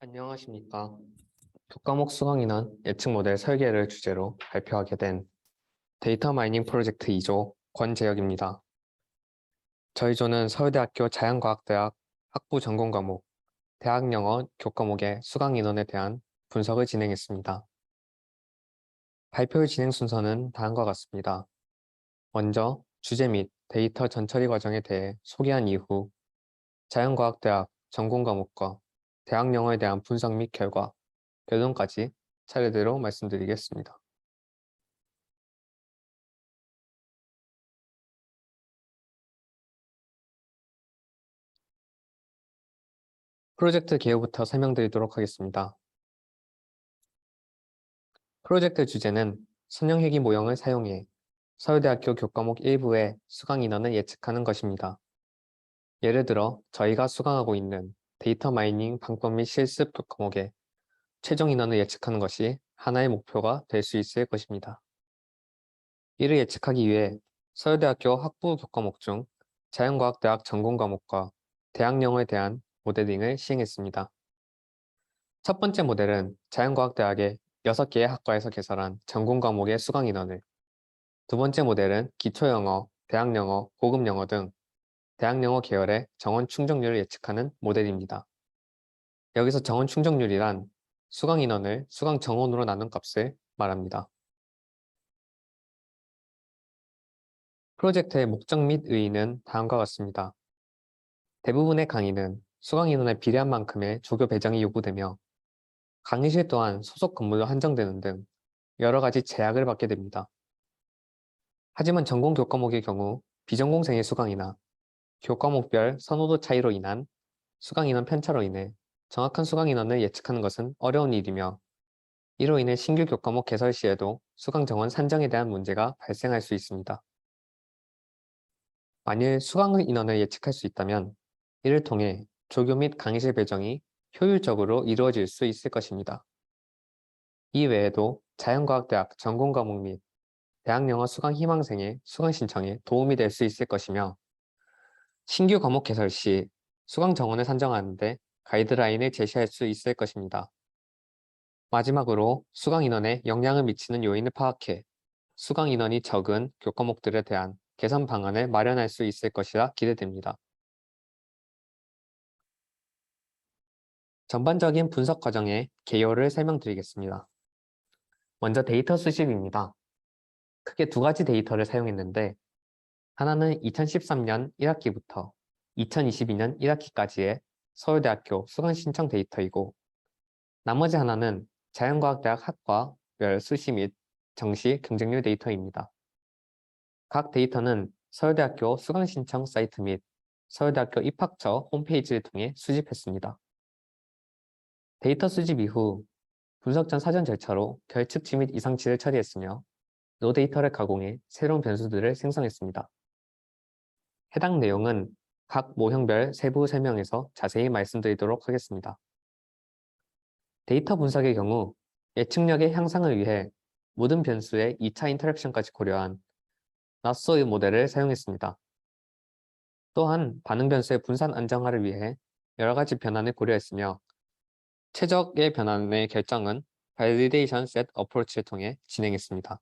안녕하십니까. 교과목 수강인원 예측 모델 설계를 주제로 발표하게 된 데이터 마이닝 프로젝트 2조 권재혁입니다. 저희 조는 서울대학교 자연과학대학 학부 전공 과목 대학영어 교과목의 수강인원에 대한 분석을 진행했습니다. 발표의 진행 순서는 다음과 같습니다. 먼저 주제 및 데이터 전처리 과정에 대해 소개한 이후 자연과학대학 전공 과목과 대학영어에 대한 분석 및 결과, 결론까지 차례대로 말씀드리겠습니다. 프로젝트 개요부터 설명드리도록 하겠습니다. 프로젝트 주제는 선형회기 모형을 사용해 서울대학교 교과목 일부의 수강 인원을 예측하는 것입니다. 예를 들어 저희가 수강하고 있는 데이터 마이닝 방법 및 실습 교과목의 최종 인원을 예측하는 것이 하나의 목표가 될 수 있을 것입니다. 이를 예측하기 위해 서울대학교 학부 교과목 중 자연과학대학 전공 과목과 대학영어에 대한 모델링을 시행했습니다. 첫 번째 모델은 자연과학대학의 6개의 학과에서 개설한 전공 과목의 수강 인원을, 두 번째 모델은 기초영어, 대학영어, 고급영어 등 대학영어 계열의 정원 충족률을 예측하는 모델입니다. 여기서 정원 충족률이란 수강 인원을 수강 정원으로 나눈 값을 말합니다. 프로젝트의 목적 및 의의는 다음과 같습니다. 대부분의 강의는 수강 인원에 비례한 만큼의 조교 배정이 요구되며 강의실 또한 소속 건물로 한정되는 등 여러 가지 제약을 받게 됩니다. 하지만 전공 교과목의 경우 비전공생의 수강이나 교과목별 선호도 차이로 인한 수강인원 편차로 인해 정확한 수강인원을 예측하는 것은 어려운 일이며 이로 인해 신규 교과목 개설 시에도 수강 정원 산정에 대한 문제가 발생할 수 있습니다. 만일 수강 인원을 예측할 수 있다면 이를 통해 조교 및 강의실 배정이 효율적으로 이루어질 수 있을 것입니다. 이 외에도 자연과학대학 전공 과목 및 대학영어 수강 희망생의 수강 신청에 도움이 될 수 있을 것이며 신규 과목 개설 시 수강 정원을 산정하는 데 가이드라인을 제시할 수 있을 것입니다. 마지막으로 수강 인원에 영향을 미치는 요인을 파악해 수강 인원이 적은 교과목들에 대한 개선 방안을 마련할 수 있을 것이라 기대됩니다. 전반적인 분석 과정의 개요를 설명드리겠습니다. 먼저 데이터 수집입니다. 크게 두 가지 데이터를 사용했는데 하나는 2013년 1학기부터 2022년 1학기까지의 서울대학교 수강 신청 데이터이고 나머지 하나는 자연과학대학 학과별 수시 및 정시 경쟁률 데이터입니다. 각 데이터는 서울대학교 수강 신청 사이트 및 서울대학교 입학처 홈페이지를 통해 수집했습니다. 데이터 수집 이후 분석 전 사전 절차로 결측치 및 이상치를 처리했으며 로 데이터를 가공해 새로운 변수들을 생성했습니다. 해당 내용은 각 모형별 세부 설명에서 자세히 말씀드리도록 하겠습니다. 데이터 분석의 경우 예측력의 향상을 위해 모든 변수의 2차 인터랙션까지 고려한 나쏘의 모델을 사용했습니다. 또한 반응 변수의 분산 안정화를 위해 여러 가지 변환을 고려했으며 최적의 변환의 결정은 Validation Set Approach를 통해 진행했습니다.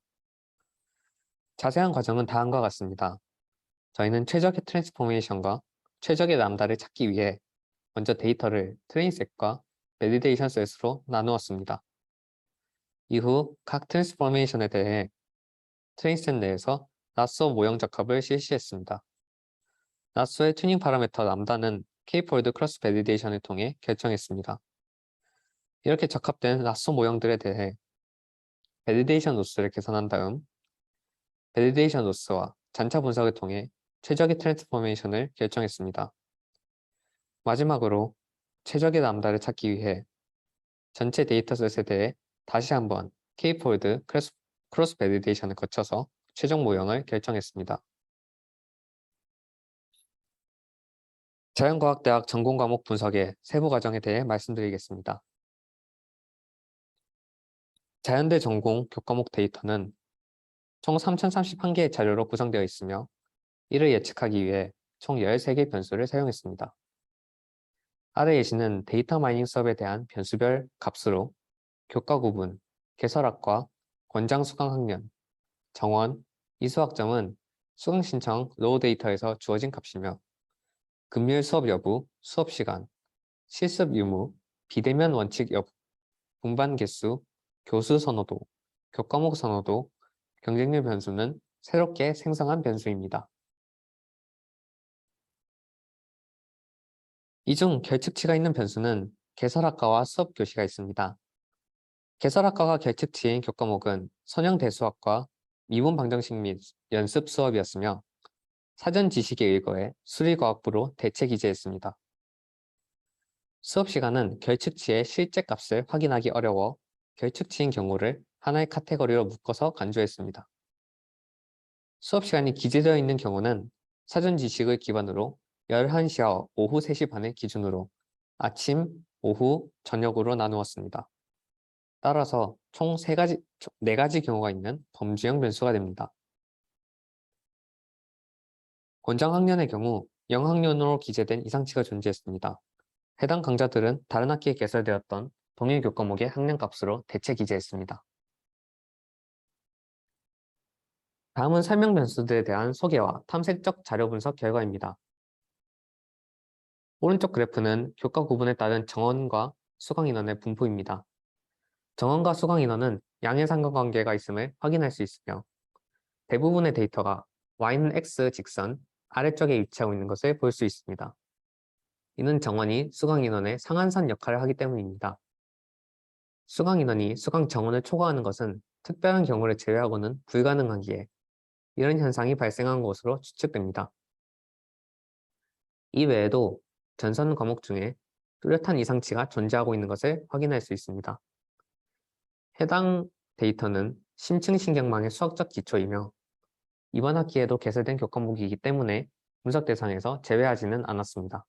자세한 과정은 다음과 같습니다. 저희는 최적의 트랜스포메이션과 최적의 람다를 찾기 위해 먼저 데이터를 트레인셋과 밸리데이션 셋으로 나누었습니다. 이후 각 트랜스포메이션에 대해 트레인셋 내에서 나쏘 모형 적합을 실시했습니다. 나쏘의 튜닝 파라미터 람다는 K-폴드 크로스 밸리데이션을 통해 결정했습니다. 이렇게 적합된 나쏘 모형들에 대해 밸리데이션 로스를 계산한 다음 밸리데이션 로스와 잔차 분석을 통해 최적의 트랜스포메이션을 결정했습니다. 마지막으로 최적의 람다를 찾기 위해 전체 데이터셋에 대해 다시 한번 K-폴드 크로스 밸리데이션을 거쳐서 최종 모형을 결정했습니다. 자연과학대학 전공과목 분석의 세부 과정에 대해 말씀드리겠습니다. 자연대 전공 교과목 데이터는 총 3031개의 자료로 구성되어 있으며 이를 예측하기 위해 총 13개 변수를 사용했습니다. 아래 예시는 데이터 마이닝 수업에 대한 변수별 값으로 교과 구분, 개설학과, 권장 수강 학년, 정원, 이수학점은 수강 신청 로우 데이터에서 주어진 값이며 금요일 수업 여부, 수업 시간, 실습 유무, 비대면 원칙 여부, 분반 개수, 교수 선호도, 교과목 선호도, 경쟁률 변수는 새롭게 생성한 변수입니다. 이 중 결측치가 있는 변수는 개설학과와 수업 교시가 있습니다. 개설학과가 결측치인 교과목은 선형대수학과 미분 방정식 및 연습 수업이었으며 사전 지식에 의거해 수리과학부로 대체 기재했습니다. 수업 시간은 결측치의 실제 값을 확인하기 어려워 결측치인 경우를 하나의 카테고리로 묶어서 간주했습니다. 수업 시간이 기재되어 있는 경우는 사전 지식을 기반으로 11시와 오후 3시 반을 기준으로 아침, 오후, 저녁으로 나누었습니다. 따라서 총 4가지 경우가 있는 범주형 변수가 됩니다. 권장 학년의 경우 0학년으로 기재된 이상치가 존재했습니다. 해당 강좌들은 다른 학기에 개설되었던 동일 교과목의 학년값으로 대체 기재했습니다. 다음은 설명 변수들에 대한 소개와 탐색적 자료 분석 결과입니다. 오른쪽 그래프는 교과 구분에 따른 정원과 수강 인원의 분포입니다. 정원과 수강 인원은 양의 상관관계가 있음을 확인할 수 있으며 대부분의 데이터가 y는 x 직선 아래쪽에 위치하고 있는 것을 볼 수 있습니다. 이는 정원이 수강 인원의 상한선 역할을 하기 때문입니다. 수강 인원이 수강 정원을 초과하는 것은 특별한 경우를 제외하고는 불가능하기에 이런 현상이 발생한 것으로 추측됩니다. 이 외에도 전선 과목 중에 뚜렷한 이상치가 존재하고 있는 것을 확인할 수 있습니다. 해당 데이터는 심층신경망의 수학적 기초이며 이번 학기에도 개설된 교과목이기 때문에 분석 대상에서 제외하지는 않았습니다.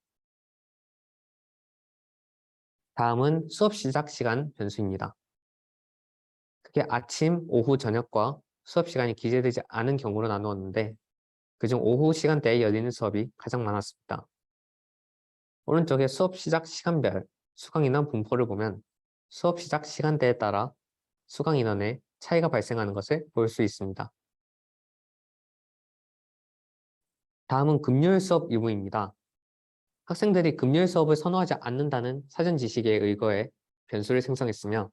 다음은 수업 시작 시간 변수입니다. 크게 아침, 오후, 저녁과 수업 시간이 기재되지 않은 경우로 나누었는데 그중 오후 시간대에 열리는 수업이 가장 많았습니다. 오른쪽에 수업 시작 시간별 수강 인원 분포를 보면 수업 시작 시간대에 따라 수강 인원의 차이가 발생하는 것을 볼 수 있습니다. 다음은 금요일 수업 유무입니다. 학생들이 금요일 수업을 선호하지 않는다는 사전 지식에 의거해 변수를 생성했으며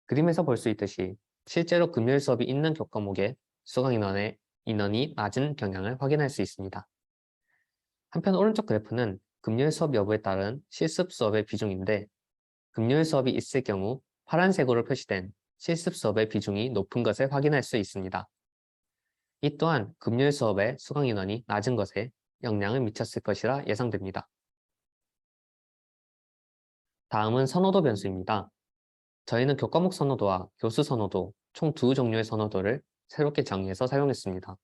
그림에서 볼 수 있듯이 실제로 금요일 수업이 있는 교과목에 수강 인원이 낮은 경향을 확인할 수 있습니다. 한편 오른쪽 그래프는 금요일 수업 여부에 따른 실습 수업의 비중인데 금요일 수업이 있을 경우 파란색으로 표시된 실습 수업의 비중이 높은 것을 확인할 수 있습니다. 이 또한 금요일 수업의 수강 인원이 낮은 것에 영향을 미쳤을 것이라 예상됩니다. 다음은 선호도 변수입니다. 저희는 교과목 선호도와 교수 선호도 총 두 종류의 선호도를 새롭게 정의해서 사용했습니다.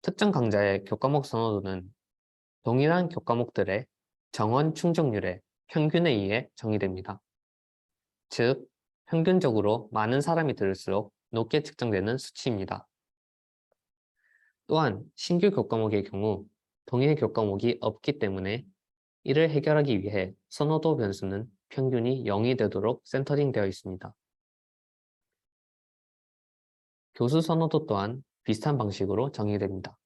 특정 강좌의 교과목 선호도는 동일한 교과목들의 정원 충족률의 평균에 의해 정의됩니다. 즉, 평균적으로 많은 사람이 들을수록 높게 측정되는 수치입니다. 또한 신규 교과목의 경우 동일 교과목이 없기 때문에 이를 해결하기 위해 선호도 변수는 평균이 0이 되도록 센터링되어 있습니다. 교수 선호도 또한 비슷한 방식으로 정의됩니다.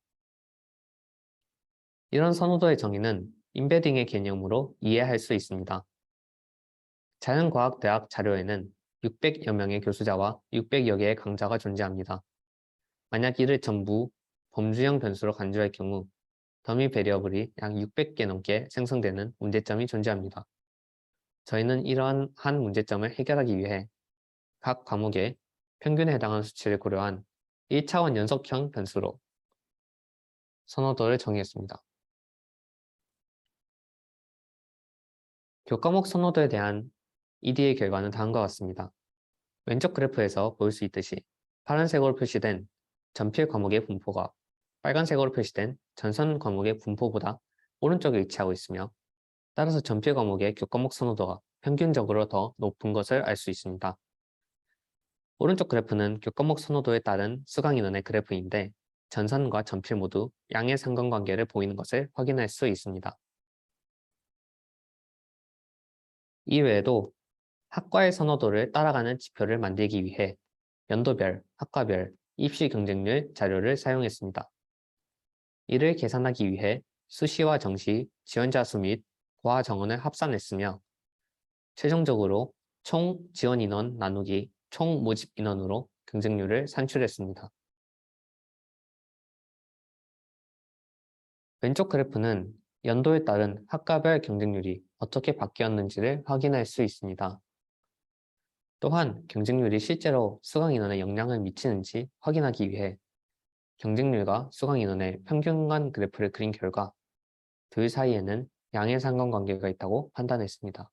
이런 선호도의 정의는 인베딩의 개념으로 이해할 수 있습니다. 자연과학대학 자료에는 600여 명의 교수자와 600여 개의 강좌가 존재합니다. 만약 이를 전부 범주형 변수로 간주할 경우 더미 베리어블이 약 600개 넘게 생성되는 문제점이 존재합니다. 저희는 이러한 문제점을 해결하기 위해 각 과목의 평균에 해당하는 수치를 고려한 1차원 연속형 변수로 선호도를 정의했습니다. 교과목 선호도에 대한 ED의 결과는 다음과 같습니다. 왼쪽 그래프에서 볼 수 있듯이 파란색으로 표시된 전필 과목의 분포가 빨간색으로 표시된 전선 과목의 분포보다 오른쪽에 위치하고 있으며 따라서 전필 과목의 교과목 선호도가 평균적으로 더 높은 것을 알 수 있습니다. 오른쪽 그래프는 교과목 선호도에 따른 수강 인원의 그래프인데 전선과 전필 모두 양의 상관관계를 보이는 것을 확인할 수 있습니다. 이외에도 학과의 선호도를 따라가는 지표를 만들기 위해 연도별, 학과별, 입시 경쟁률 자료를 사용했습니다. 이를 계산하기 위해 수시와 정시, 지원자 수 및 고하 정원을 합산했으며 최종적으로 총 지원 인원 나누기 총 모집 인원으로 경쟁률을 산출했습니다. 왼쪽 그래프는 연도에 따른 학과별 경쟁률이 어떻게 바뀌었는지를 확인할 수 있습니다. 또한 경쟁률이 실제로 수강 인원에 영향을 미치는지 확인하기 위해 경쟁률과 수강 인원의 평균간 그래프를 그린 결과 둘 사이에는 양의 상관관계가 있다고 판단했습니다.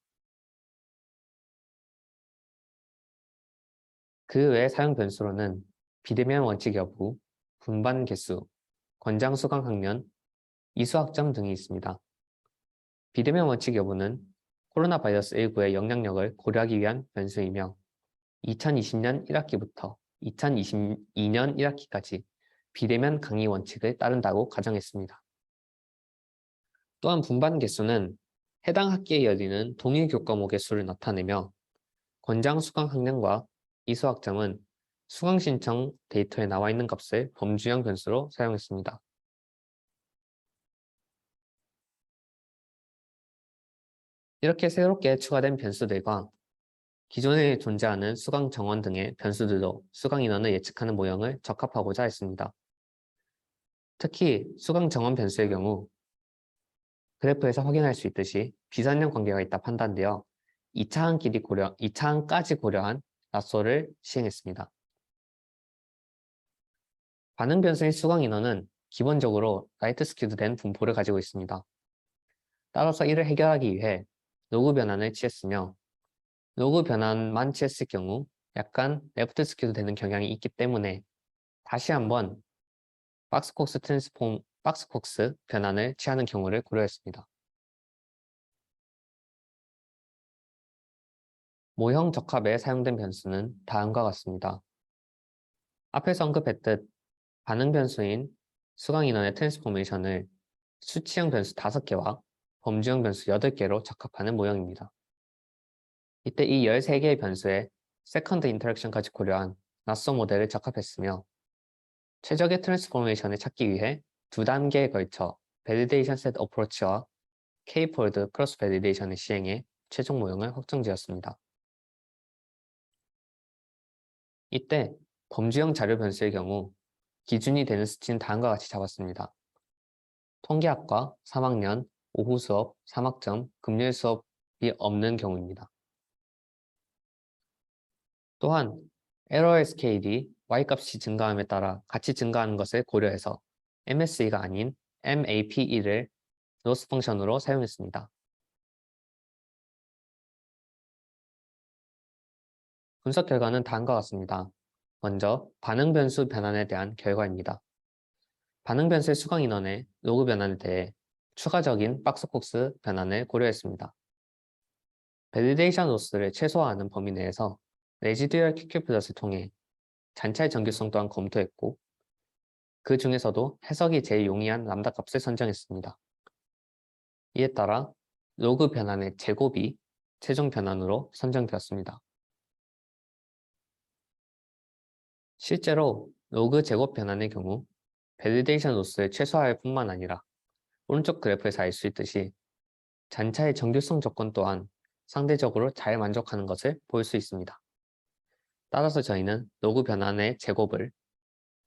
그 외 사용 변수로는 비대면 원칙 여부, 분반 개수, 권장 수강 학년, 이수학점 등이 있습니다. 비대면 원칙 여부는 코로나 바이러스 19의 영향력을 고려하기 위한 변수이며 2020년 1학기부터 2022년 1학기까지 비대면 강의 원칙을 따른다고 가정했습니다. 또한 분반 개수는 해당 학기에 열리는 동일 교과목의 수를 나타내며 권장 수강 학년과 이수학점은 수강 신청 데이터에 나와 있는 값을 범주형 변수로 사용했습니다. 이렇게 새롭게 추가된 변수들과 기존에 존재하는 수강 정원 등의 변수들로 수강 인원을 예측하는 모형을 적합하고자 했습니다. 특히 수강 정원 변수의 경우 그래프에서 확인할 수 있듯이 비선형 관계가 있다 판단되어 2차항까지 고려한 낫소를 시행했습니다. 반응 변수인 수강 인원은 기본적으로 라이트 스큐드 된 분포를 가지고 있습니다. 따라서 이를 해결하기 위해 로그 변환을 취했으며 로그 변환만 취했을 경우 약간 레프트 스큐드 되는 경향이 있기 때문에 다시 한번 박스콕스 변환을 취하는 경우를 고려했습니다. 모형 적합에 사용된 변수는 다음과 같습니다. 앞에서 언급했듯 반응 변수인 수강 인원의 트랜스포메이션을 수치형 변수 5개와 범주형 변수 8개로 적합하는 모형입니다. 이때 이 13개의 변수에 세컨드 인터랙션까지 고려한 낫소 모델을 적합했으며 최적의 트랜스포메이션을 찾기 위해 2단계에 걸쳐 밸리데이션 셋 어프로치와 K-폴드 크로스 밸리데이션을 시행해 최종 모형을 확정지었습니다. 이때 범주형 자료 변수의 경우 기준이 되는 수치는 다음과 같이 잡았습니다. 통계학과 3학년, 오후 수업, 3학점, 금요일 수업이 없는 경우입니다. 또한 LRSKD Y값이 증가함에 따라 같이 증가하는 것을 고려해서 MSE가 아닌 MAPE를 로스 펑션으로 사용했습니다. 분석 결과는 다음과 같습니다. 먼저 반응 변수 변환에 대한 결과입니다. 반응 변수의 수강 인원의 로그 변환에 대해 추가적인 박스콕스 변환을 고려했습니다. 밸리데이션 로스를 최소화하는 범위 내에서 레지듀얼 QQ+을 통해 잔차의 정규성 또한 검토했고 그 중에서도 해석이 제일 용이한 람다 값을 선정했습니다. 이에 따라 로그 변환의 제곱이 최종 변환으로 선정되었습니다. 실제로 로그 제곱 변환의 경우 밸리데이션 로스를 최소화할 뿐만 아니라 오른쪽 그래프에서 알 수 있듯이 잔차의 정규성 조건 또한 상대적으로 잘 만족하는 것을 볼 수 있습니다. 따라서 저희는 로그 변환의 제곱을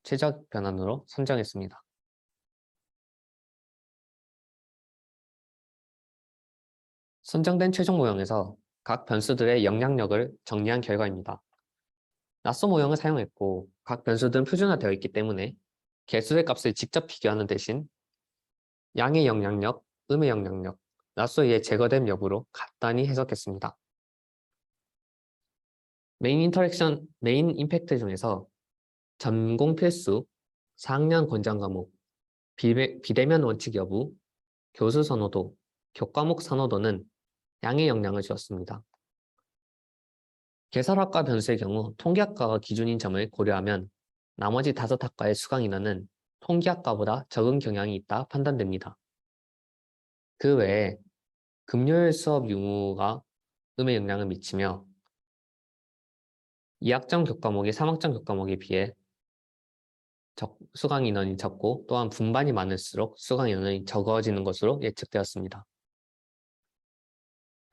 최적 변환으로 선정했습니다. 선정된 최종 모형에서 각 변수들의 영향력을 정리한 결과입니다. 낫소 모형을 사용했고 각 변수들은 표준화되어 있기 때문에 개수의 값을 직접 비교하는 대신 양의 영향력, 음의 영향력, 낫소의 제거됨 여부로 간단히 해석했습니다. 메인 임팩트 중에서 전공 필수, 4학년 권장 과목, 비대면 원칙 여부, 교수 선호도, 교과목 선호도는 양의 영향을 주었습니다. 개설학과 변수의 경우 통계학과가 기준인 점을 고려하면 나머지 5학과의 수강 인원은 통계학과보다 적은 경향이 있다 판단됩니다. 그 외에 금요일 수업 유무가 음의 영향을 미치며 2학점 교과목이 3학점 교과목에 비해 수강 인원이 적고 또한 분반이 많을수록 수강 인원이 적어지는 것으로 예측되었습니다.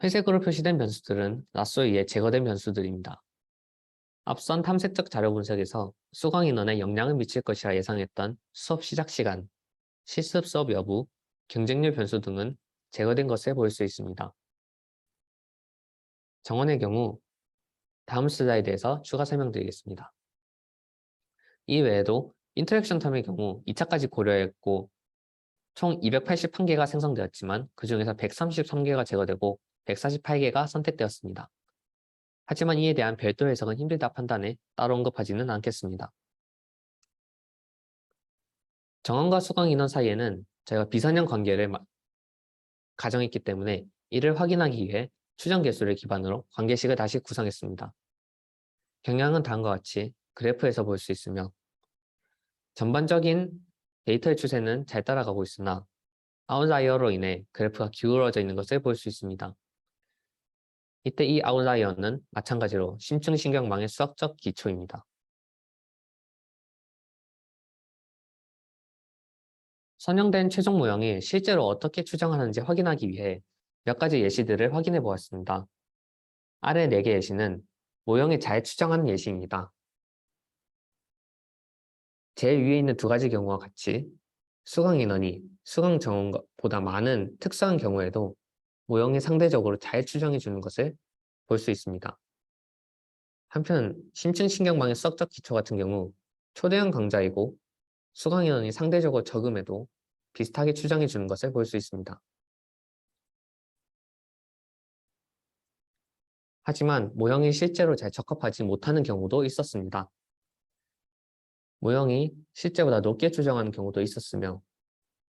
회색으로 표시된 변수들은 낫소에 의해 제거된 변수들입니다. 앞선 탐색적 자료 분석에서 수강 인원에 영향을 미칠 것이라 예상했던 수업 시작 시간, 실습 수업 여부, 경쟁률 변수 등은 제거된 것을 볼 수 있습니다. 정원의 경우 다음 슬라이드에서 추가 설명드리겠습니다. 이 외에도 인터랙션 텀의 경우 2차까지 고려했고 총 281개가 생성되었지만 그 중에서 133개가 제거되고 148개가 선택되었습니다. 하지만 이에 대한 별도 해석은 힘들다 판단해 따로 언급하지는 않겠습니다. 정원과 수강 인원 사이에는 저희가 비선형 관계를 가정했기 때문에 이를 확인하기 위해 추정 개수를 기반으로 관계식을 다시 구성했습니다. 경향은 다음과 같이 그래프에서 볼 수 있으며 전반적인 데이터의 추세는 잘 따라가고 있으나 아웃라이어로 인해 그래프가 기울어져 있는 것을 볼 수 있습니다. 이때 이 아웃라이어는 마찬가지로 심층신경망의 수학적 기초입니다. 선형된 최종 모형이 실제로 어떻게 추정하는지 확인하기 위해 몇 가지 예시들을 확인해 보았습니다. 아래 4개 예시는 모형이 잘 추정하는 예시입니다. 제일 위에 있는 2가지 경우와 같이 수강 인원이 수강 정원보다 많은 특수한 경우에도 모형이 상대적으로 잘 추정해 주는 것을 볼 수 있습니다. 한편 심층신경망의 수학적 기초 같은 경우 초대형 강좌이고 수강 인원이 상대적으로 적음에도 비슷하게 추정해 주는 것을 볼 수 있습니다. 하지만 모형이 실제로 잘 적합하지 못하는 경우도 있었습니다. 모형이 실제보다 높게 추정하는 경우도 있었으며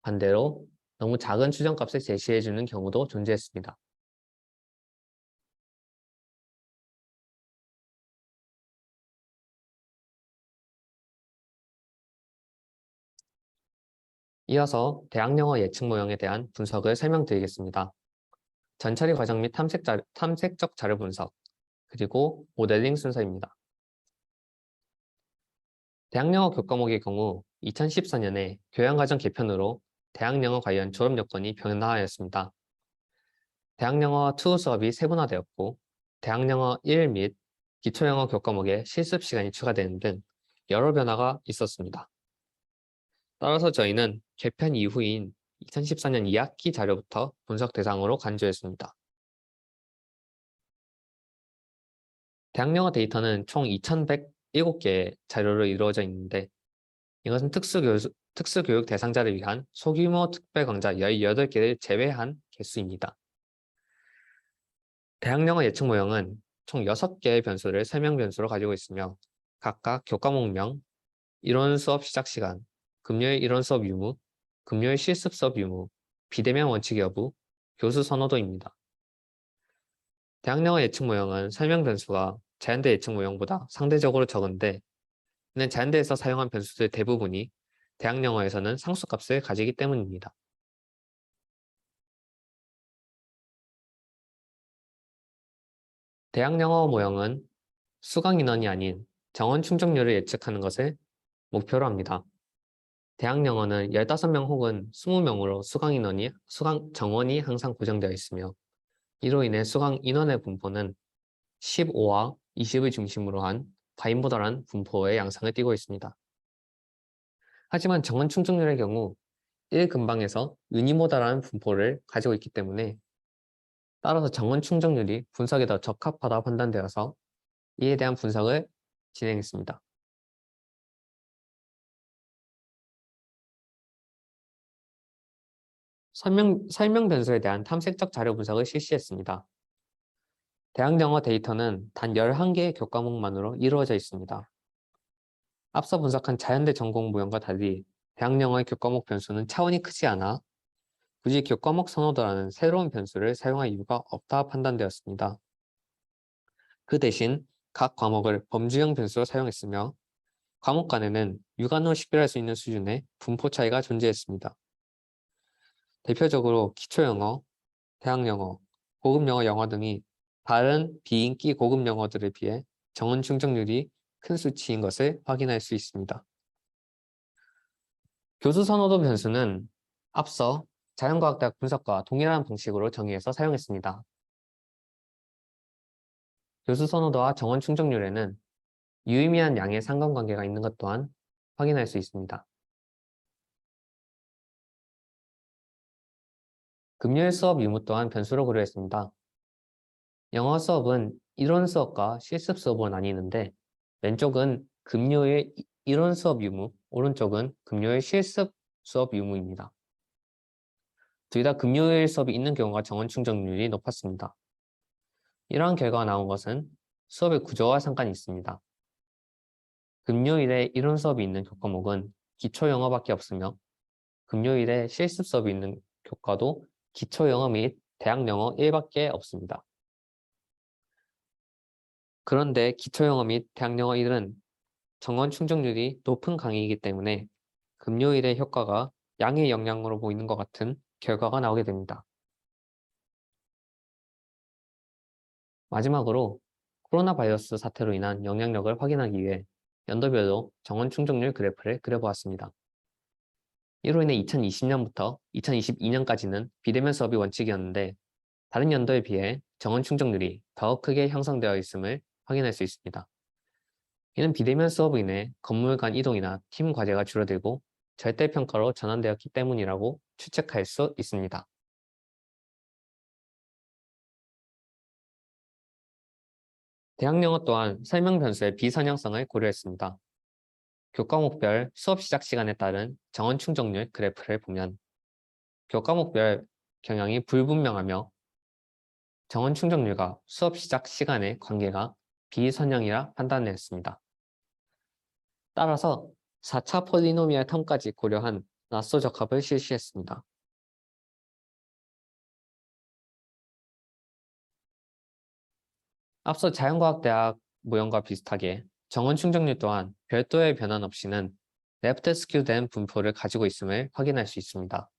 반대로 너무 작은 추정값을 제시해주는 경우도 존재했습니다. 이어서 대학영어 예측 모형에 대한 분석을 설명드리겠습니다. 전처리 과정 및 탐색적 자료 분석, 그리고 모델링 순서입니다. 대학영어 교과목의 경우 2014년에 교양과정 개편으로 대학영어 관련 졸업 요건이 변화하였습니다. 대학영어 2 수업이 세분화되었고 대학영어 1 및 기초영어 교과목에 실습 시간이 추가되는 등 여러 변화가 있었습니다. 따라서 저희는 개편 이후인 2014년 2학기 자료부터 분석 대상으로 간주했습니다. 대학영어 데이터는 총 2107개의 자료로 이루어져 있는데 이것은 특수교육 대상자를 위한 소규모 특별강좌 18개를 제외한 개수입니다. 대학영어 예측 모형은 총 6개의 변수를 설명 변수로 가지고 있으며 각각 교과목명, 이론 수업 시작 시간, 금요일 이론 수업 유무, 금요일 실습 수업 유무, 비대면 원칙 여부, 교수 선호도입니다. 대학영어 예측 모형은 설명 변수가 자연대 예측 모형보다 상대적으로 적은데 이는 자연대에서 사용한 변수들 대부분이 대학영어에서는 상수값을 가지기 때문입니다. 대학영어 모형은 수강 인원이 아닌 정원 충족률을 예측하는 것을 목표로 합니다. 대학영어는 15명 혹은 20명으로 수강 정원이 항상 고정되어 있으며 이로 인해 수강 인원의 분포는 15와 20을 중심으로 한 바인모달한 분포의 양상을 띠고 있습니다. 하지만 정원 충족률의 경우 1근방에서 유니모달한 분포를 가지고 있기 때문에 따라서 정원 충족률이 분석에 더 적합하다 판단되어서 이에 대한 분석을 진행했습니다. 설명 변수에 대한 탐색적 자료 분석을 실시했습니다. 대학영어 데이터는 단 11개의 교과목만으로 이루어져 있습니다. 앞서 분석한 자연대 전공 모형과 달리 대학영어의 교과목 변수는 차원이 크지 않아 굳이 교과목 선호도라는 새로운 변수를 사용할 이유가 없다 판단되었습니다. 그 대신 각 과목을 범주형 변수로 사용했으며 과목 간에는 육안으로 식별할 수 있는 수준의 분포 차이가 존재했습니다. 대표적으로 기초영어, 대학영어, 고급영어 영어 등이 다른 비인기 고급 영어들에 비해 정원 충족률이 큰 수치인 것을 확인할 수 있습니다. 교수 선호도 변수는 앞서 자연과학대학 분석과 동일한 방식으로 정의해서 사용했습니다. 교수 선호도와 정원 충족률에는 유의미한 양의 상관관계가 있는 것 또한 확인할 수 있습니다. 금요일 수업 유무 또한 변수로 고려했습니다. 영어 수업은 이론 수업과 실습 수업으로 나뉘는데 왼쪽은 금요일 이론 수업 유무, 오른쪽은 금요일 실습 수업 유무입니다. 둘 다 금요일 수업이 있는 경우가 정원 충족률이 높았습니다. 이러한 결과가 나온 것은 수업의 구조와 상관이 있습니다. 금요일에 이론 수업이 있는 교과목은 기초 영어밖에 없으며 금요일에 실습 수업이 있는 교과도 기초 영어 및 대학 영어 1밖에 없습니다. 그런데 기초 영어 및 대학 영어 1은 정원 충족률이 높은 강의이기 때문에 금요일의 효과가 양의 영향으로 보이는 것 같은 결과가 나오게 됩니다. 마지막으로 코로나 바이러스 사태로 인한 영향력을 확인하기 위해 연도별로 정원 충족률 그래프를 그려보았습니다. 이로 인해 2020년부터 2022년까지는 비대면 수업이 원칙이었는데 다른 연도에 비해 정원 충족률이 더 크게 형성되어 있음을 확인할 수 있습니다. 이는 비대면 수업으로 인해 건물 간 이동이나 팀 과제가 줄어들고 절대평가로 전환되었기 때문이라고 추측할 수 있습니다. 대학 영어 또한 설명 변수의 비선형성을 고려했습니다. 교과목별 수업 시작 시간에 따른 정원 충족률 그래프를 보면 교과목별 경향이 불분명하며 정원 충족률과 수업 시작 시간의 관계가 비선형이라 판단했습니다. 따라서 4차 폴리노미얼 텀까지 고려한 나쏘 적합을 실시했습니다. 앞서 자연과학대학 모형과 비슷하게 정원 충족률 또한 별도의 변환 없이는 레프트 스큐된 분포를 가지고 있음을 확인할 수 있습니다.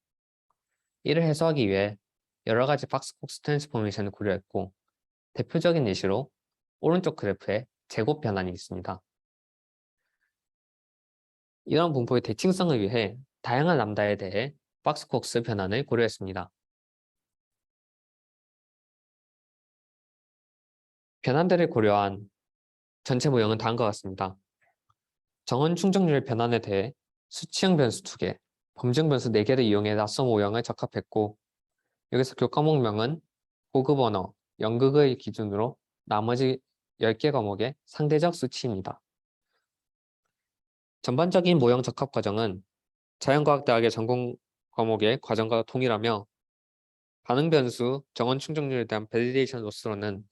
이를 해소하기 위해 여러 가지 박스콕스 트랜스포메이션을 고려했고 대표적인 예시로 오른쪽 그래프에 제곱 변환이 있습니다. 이런 분포의 대칭성을 위해 다양한 람다에 대해 박스콕스 변환을 고려했습니다. 변환들을 고려한 전체 모형은 다음과 같습니다. 정원 충족률 변환에 대해 수치형 변수 2개, 범증 변수 4개를 이용해 낯선 모형을 적합했고 여기서 교과목명은 고급 언어, 연극을 기준으로 나머지 10개 과목의 상대적 수치입니다. 전반적인 모형 적합 과정은 자연과학대학의 전공 과목의 과정과 동일하며 반응 변수 정원 충족률에 대한 밸리데이션 로스로는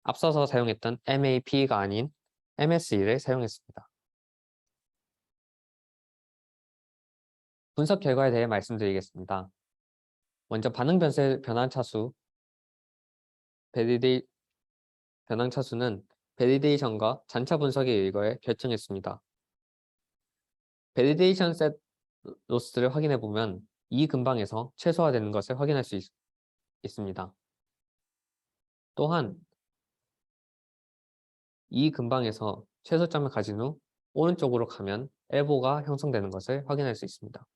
앞서서 사용했던 MAP가 아닌 MSE를 사용했습니다. 분석 결과에 대해 말씀드리겠습니다. 먼저 반응 변수의 변환 차수, 변환 차수는 밸리데이션과 잔차 분석에 의거해 결정했습니다. 밸리데이션 셋 로스를 확인해 보면 이 근방에서 최소화되는 것을 확인할 수 있습니다. 또한 이 근방에서 최소점을 가진 후 오른쪽으로 가면 엘보가 형성되는 것을 확인할 수 있습니다.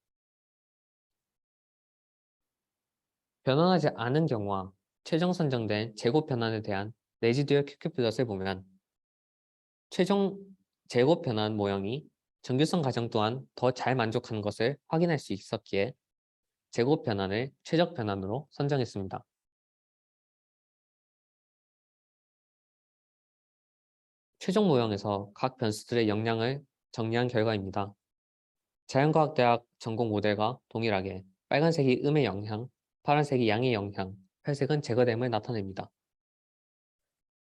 변환하지 않은 경우와 최종 선정된 제곱 변환에 대한 레지듀얼 큐큐 플롯을 보면 최종 제곱 변환 모형이 정규성 과정 또한 더 잘 만족하는 것을 확인할 수 있었기에 제곱 변환을 최적 변환으로 선정했습니다. 최종 모형에서 각 변수들의 역량을 정리한 결과입니다. 자연과학대학 전공 모델과 동일하게 빨간색이 음의 영향, 파란색이 양의 영향, 회색은 제거됨을 나타냅니다.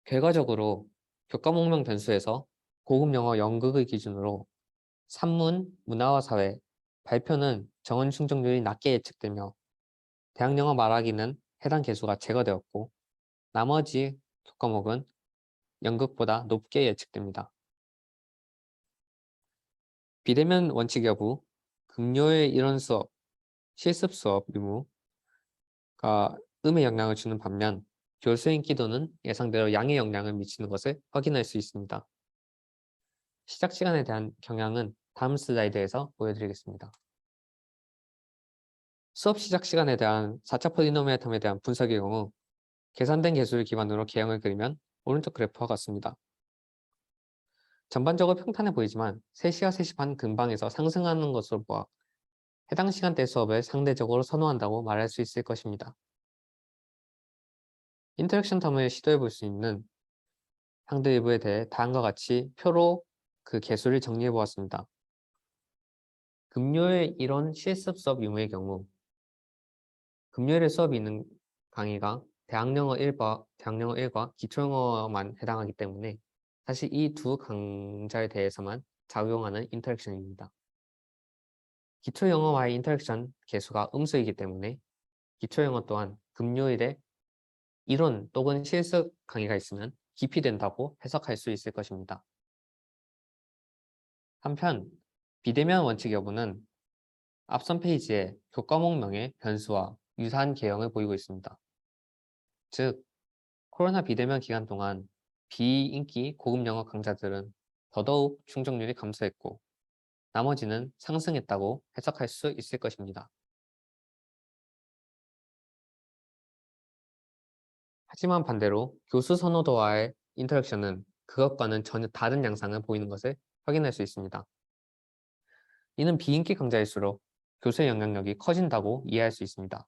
결과적으로 교과목명 변수에서 고급 영어 연극의 기준으로 산문, 문화와 사회, 발표는 정원 충족률이 낮게 예측되며 대학 영어 말하기는 해당 개수가 제거되었고 나머지 교과목은 연극보다 높게 예측됩니다. 비대면 원칙 여부, 금요일 이론 수업, 실습 수업 유무가 음의 영향을 주는 반면 교수의 인기도는 예상대로 양의 영향을 미치는 것을 확인할 수 있습니다. 시작 시간에 대한 경향은 다음 슬라이드에서 보여드리겠습니다. 수업 시작 시간에 대한 4차 폴리노미얼 텀에 대한 분석의 경우 계산된 개수를 기반으로 개형을 그리면 오른쪽 그래프와 같습니다. 전반적으로 평탄해 보이지만 3시와 3시 반 근방에서 상승하는 것으로 보아 해당 시간대 수업을 상대적으로 선호한다고 말할 수 있을 것입니다. 인터랙션 텀을 시도해 볼 수 있는 항들 일부에 대해 다음과 같이 표로 그 개수를 정리해 보았습니다. 금요일 이론 실습 수업 유무의 경우 금요일에 수업이 있는 강의가 대학영어 1과 기초영어만 해당하기 때문에 사실 이 두 강좌에 대해서만 작용하는 인터랙션입니다. 기초영어와의 인터랙션 개수가 음수이기 때문에 기초영어 또한 금요일에 이론 또는 실습 강의가 있으면 기피된다고 해석할 수 있을 것입니다. 한편 비대면 원칙 여부는 앞선 페이지에 교과목명의 변수와 유사한 개형을 보이고 있습니다. 즉, 코로나 비대면 기간 동안 비인기 고급 영어 강좌들은 더더욱 충족률이 감소했고 나머지는 상승했다고 해석할 수 있을 것입니다. 하지만 반대로 교수 선호도와의 인터랙션은 그것과는 전혀 다른 양상을 보이는 것을 확인할 수 있습니다. 이는 비인기 강좌일수록 교수의 영향력이 커진다고 이해할 수 있습니다.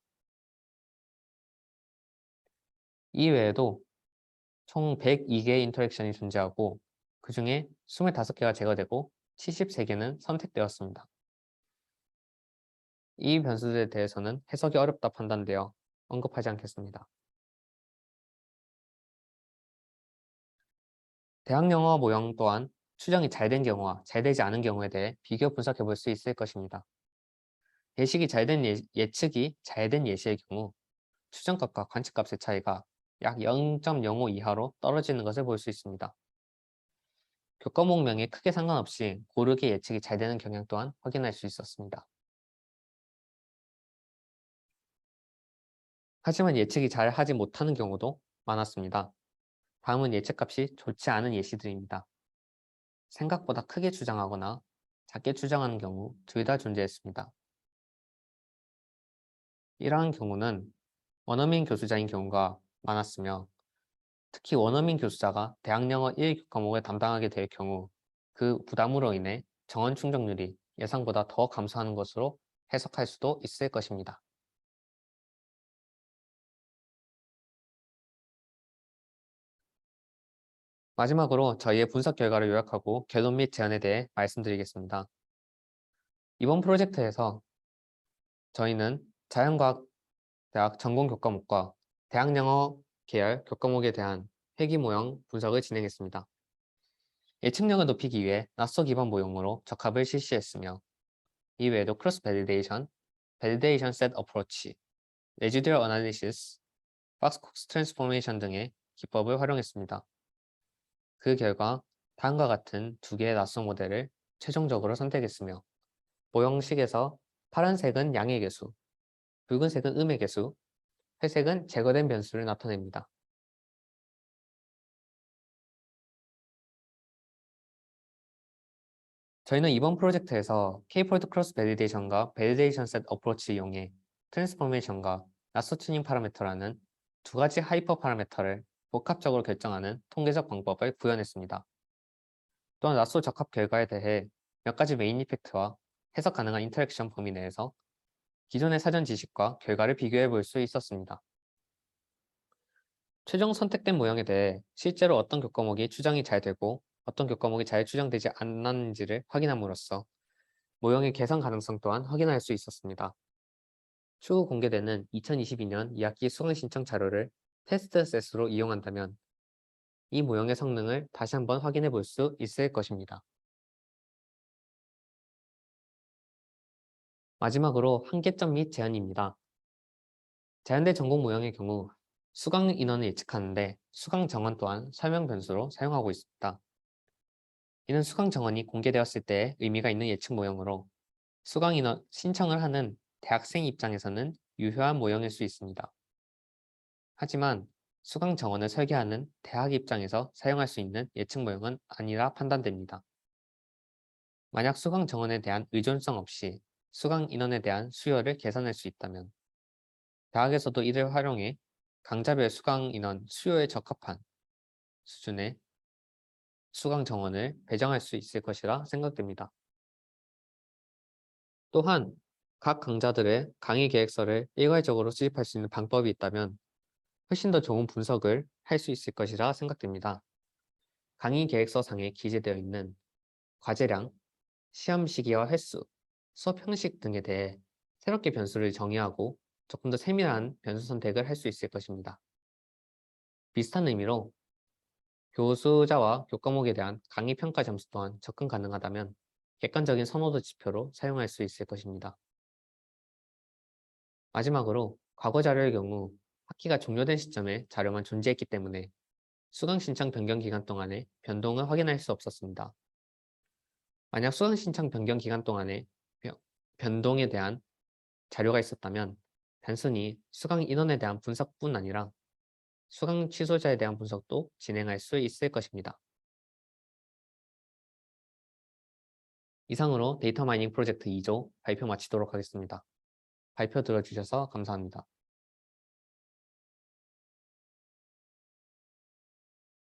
이외에도 총 102개의 인터랙션이 존재하고 그 중에 25개가 제거되고 73개는 선택되었습니다. 이 변수들에 대해서는 해석이 어렵다 판단되어 언급하지 않겠습니다. 대학 영어 모형 또한 추정이 잘 된 경우와 잘 되지 않은 경우에 대해 비교 분석해 볼 수 있을 것입니다. 예측이 잘 된 예시의 경우 추정값과 관측값의 차이가 약 0.05 이하로 떨어지는 것을 볼 수 있습니다. 교과목명에 크게 상관없이 고르게 예측이 잘 되는 경향 또한 확인할 수 있었습니다. 하지만 예측이 잘 하지 못하는 경우도 많았습니다. 다음은 예측값이 좋지 않은 예시들입니다. 생각보다 크게 추정하거나 작게 추정하는 경우 둘 다 존재했습니다. 이러한 경우는 원어민 교수자인 경우가 많았으며 특히 원어민 교수자가 대학영어 1 과목을 담당하게 될 경우 그 부담으로 인해 정원 충족률이 예상보다 더 감소하는 것으로 해석할 수도 있을 것입니다. 마지막으로 저희의 분석 결과를 요약하고 결론 및 제안에 대해 말씀드리겠습니다. 이번 프로젝트에서 저희는 자연과학 대학 전공 교과목과 대학영어 계열 교과목에 대한 회귀 모형 분석을 진행했습니다. 예측력을 높이기 위해 낯서 기반 모형으로 적합을 실시했으며 이외에도 크로스 밸리데이션, 밸리데이션 셋 어프로치, 레지듀얼 어널리시스, 박스콕스 트랜스포메이션 등의 기법을 활용했습니다. 그 결과 다음과 같은 두 개의 낯선 모델을 최종적으로 선택했으며 모형식에서 파란색은 양의 개수, 붉은색은 음의 개수, 회색은 제거된 변수를 나타냅니다. 저희는 이번 프로젝트에서 K-폴드 크로스 밸리데이션과 밸리데이션 셋 어프로치 이용해 트랜스포메이션과 낯서 튜닝 파라미터라는 두 가지 하이퍼 파라미터를 복합적으로 결정하는 통계적 방법을 구현했습니다. 또한 낯서 적합 결과에 대해 몇 가지 메인 이펙트와 해석 가능한 인터랙션 범위 내에서 기존의 사전 지식과 결과를 비교해 볼 수 있었습니다. 최종 선택된 모형에 대해 실제로 어떤 교과목이 추정이 잘 되고 어떤 교과목이 잘 추정되지 않았는지를 확인함으로써 모형의 개선 가능성 또한 확인할 수 있었습니다. 추후 공개되는 2022년 2학기 수강 신청 자료를 테스트 셋으로 이용한다면 이 모형의 성능을 다시 한번 확인해 볼 수 있을 것입니다. 마지막으로 한계점 및 제안입니다. 제한된 전공 모형의 경우 수강 인원을 예측하는데 수강 정원 또한 설명 변수로 사용하고 있습니다. 이는 수강 정원이 공개되었을 때 의미가 있는 예측 모형으로 수강 인원 신청을 하는 대학생 입장에서는 유효한 모형일 수 있습니다. 하지만 수강 정원을 설계하는 대학 입장에서 사용할 수 있는 예측 모형은 아니라 판단됩니다. 만약 수강 정원에 대한 의존성 없이 수강 인원에 대한 수요를 계산할 수 있다면 대학에서도 이를 활용해 강좌별 수강 인원 수요에 적합한 수준의 수강 정원을 배정할 수 있을 것이라 생각됩니다. 또한 각 강좌들의 강의 계획서를 일괄적으로 수집할 수 있는 방법이 있다면 훨씬 더 좋은 분석을 할 수 있을 것이라 생각됩니다. 강의 계획서상에 기재되어 있는 과제량, 시험 시기와 횟수, 수업 형식 등에 대해 새롭게 변수를 정의하고 조금 더 세밀한 변수 선택을 할 수 있을 것입니다. 비슷한 의미로 교수자와 교과목에 대한 강의 평가 점수 또한 접근 가능하다면 객관적인 선호도 지표로 사용할 수 있을 것입니다. 마지막으로 과거 자료의 경우 학기가 종료된 시점에 자료만 존재했기 때문에 수강 신청 변경 기간 동안에 변동을 확인할 수 없었습니다. 만약 수강 신청 변경 기간 동안에 변동에 대한 자료가 있었다면 단순히 수강 인원에 대한 분석뿐 아니라 수강 취소자에 대한 분석도 진행할 수 있을 것입니다. 이상으로 데이터 마이닝 프로젝트 2조 발표 마치도록 하겠습니다. 발표 들어주셔서 감사합니다.